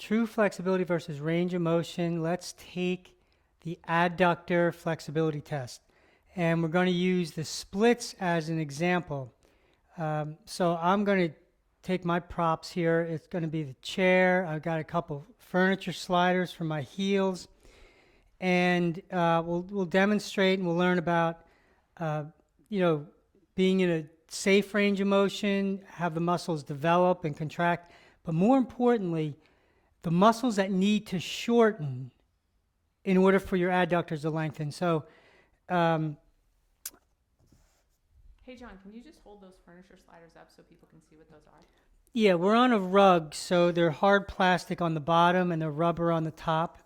true flexibility versus range of motion. Let's take the adductor flexibility test. And we're going to use the splits as an example. So I'm going to take my props here. It's going to be the chair. I've got a couple furniture sliders for my heels. And we'll demonstrate and we'll learn about, being in a safe range of motion, have the muscles develop and contract. But more importantly, the muscles that need to shorten in order for your adductors to lengthen. So, hey John, can you just hold those furniture sliders up so people can see what those are? yeah, we're on a rug, so they're hard plastic on the bottom and they're rubber on the top.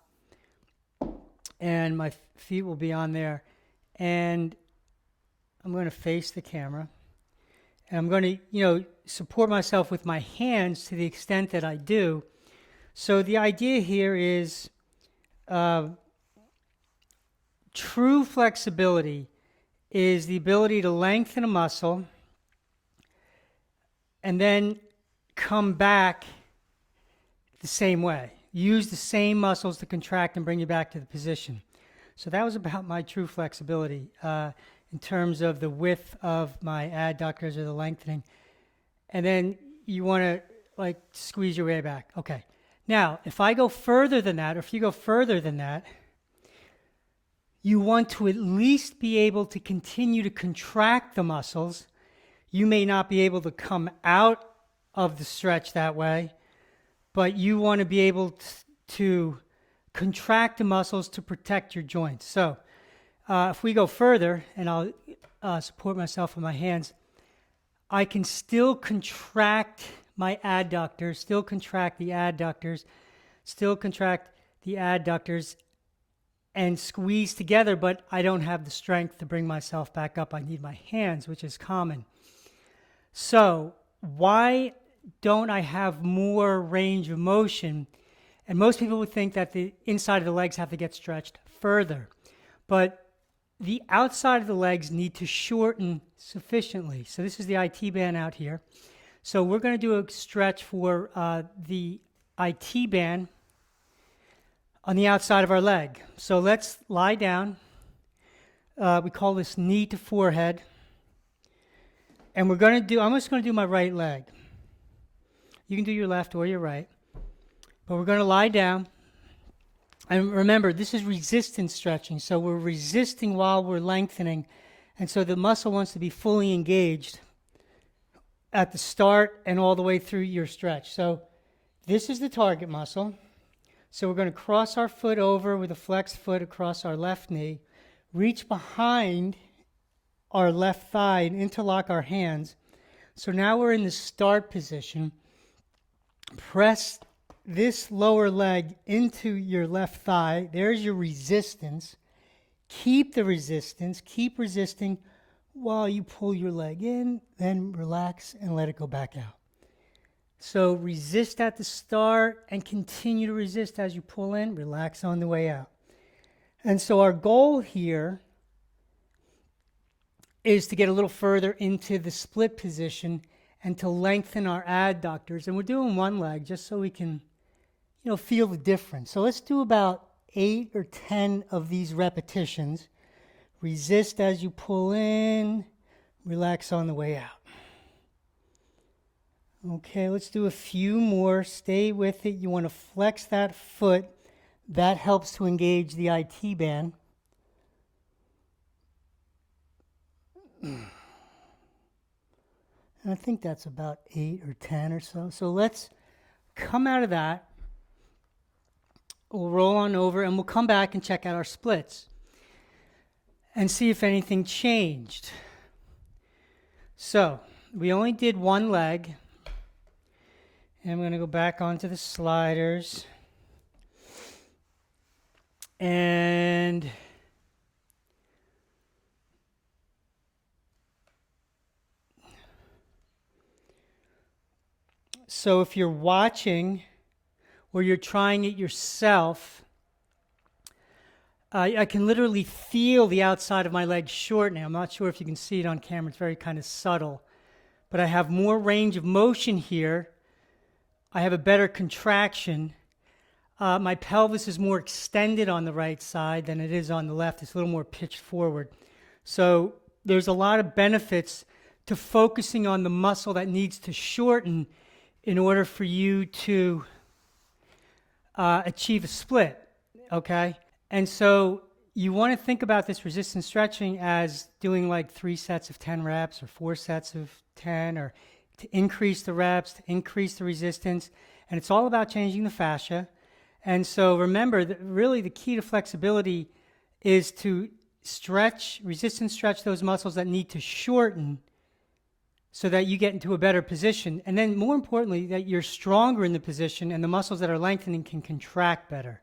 And my feet will be on there. And I'm going to face the camera. And I'm going to, support myself with my hands to the extent that I do. So the idea here is true flexibility is the ability to lengthen a muscle and then come back the same way. Use the same muscles to contract and bring you back to the position. So that was about my true flexibility in terms of the width of my adductors or the lengthening. And then you want to squeeze your way back. Okay. Now, if I go further than that, or if you go further than that, you want to at least be able to continue to contract the muscles. You may not be able to come out of the stretch that way, but you want to be able to contract the muscles to protect your joints. So if we go further, and I'll support myself with my hands, I can still contract my adductors, still contract the adductors, and squeeze together, but I don't have the strength to bring myself back up. I need my hands, which is common. So why don't I have more range of motion? And most people would think that the inside of the legs have to get stretched further. But the outside of the legs need to shorten sufficiently. So this is the IT band out here. So we're going to do a stretch for the IT band on the outside of our leg. So let's lie down. We call this knee to forehead. And I'm just going to do my right leg. You can do your left or your right. But we're going to lie down. And remember, this is resistance stretching. So we're resisting while we're lengthening. And so the muscle wants to be fully engaged at the start and all the way through your stretch. So this is the target muscle. So we're going to cross our foot over with a flexed foot across our left knee, reach behind our left thigh and interlock our hands. So now we're in the start position. Press this lower leg into your left thigh. There's your resistance. Keep the resistance. Keep resisting while you pull your leg in, then relax and let it go back out. So resist at the start and continue to resist as you pull in. Relax on the way out. And so our goal here is to get a little further into the split position and to lengthen our adductors. And we're doing one leg just so we can feel the difference. So let's do about 8 or 10 of these repetitions. Resist as you pull in, relax on the way out. Okay, let's do a few more. Stay with it. You want to flex that foot. That helps to engage the IT band. And I think that's about 8 or 10 or so. So let's come out of that. We'll roll on over and we'll come back and check out our splits and see if anything changed. So we only did one leg. And I'm going to go back onto the sliders. And so if you're watching or you're trying it yourself, I can literally feel the outside of my leg shortening. I'm not sure if you can see it on camera. It's very kind of subtle. But I have more range of motion here. I have a better contraction. my pelvis is more extended on the right side than it is on the left. It's a little more pitched forward. So there's a lot of benefits to focusing on the muscle that needs to shorten in order for you to achieve a split, okay? And so you want to think about this resistance stretching as doing like 3 sets of 10 reps or 4 sets of 10, or to increase the reps, to increase the resistance. And it's all about changing the fascia. And so remember that really the key to flexibility is to resistance stretch those muscles that need to shorten so that you get into a better position. And then more importantly, that you're stronger in the position and the muscles that are lengthening can contract better.